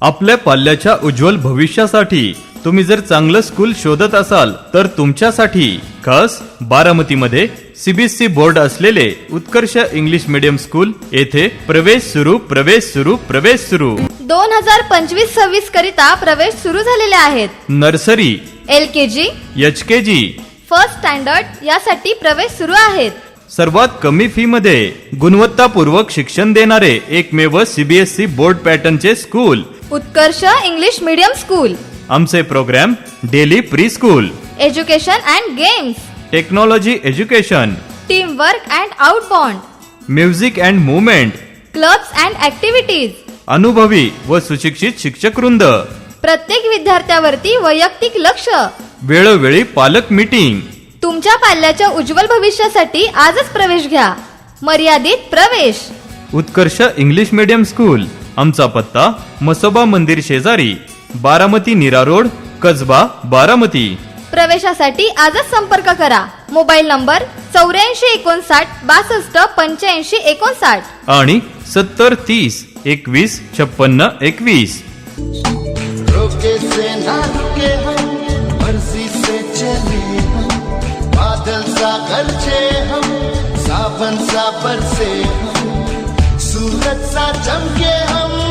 आपल्या पाल्याच्या उज्ज्वल भविष्यासाठी तुम्ही जर चांगलं स्कूल शोधत असाल तर तुमच्यासाठी खास बारामतीमध्ये सीबीएसई बोर्ड असलेले उत्कर्ष इंग्लिश मीडियम स्कूल येथे प्रवेश सुरू 2025-26 करिता प्रवेश सुरू झालेले आहेत. Nursery, LKG, HKG, first standard यासाठी प्रवेश सुरू आहेत. सर्वात कमी फी मध्ये गुणवत्तापूर्वक शिक्षण देणारे एकमेव सीबीएसई बोर्ड पॅटर्नचे school Utkarsh English medium school. आमचे programme daily pre school, education and games, technology education, team work and outbound, music and movement, clubs and activities, अनुभवी व सुशिक्षित शिक्षक वृंद, प्रत्येक विद्यार्थ्यावरती वैयक्तिक लक्ष, वेळोवेळी पालक मीटिंग. तुमच्या पाल्याच्या उज्ज्वल भविष्यासाठी आजच प्रवेश घ्या. मर्यादित प्रवेश. उत्कर्ष इंग्लिश मीडियम स्कूल. आमचा पत्ता मसोबा मंदिर शेजारी, बारामती नीरा रोड, कसबा, बारामती. प्रवेशासाठी आजच संपर्क करा. मोबाईल नंबर 8459 62 85 59 आणि 70 30 21 56 21. रोके से ना रुके हम, मर्जी से चले हम, बादल सा गरजे हम, सावन सा बरसे हम, सूरज सा चमके हम.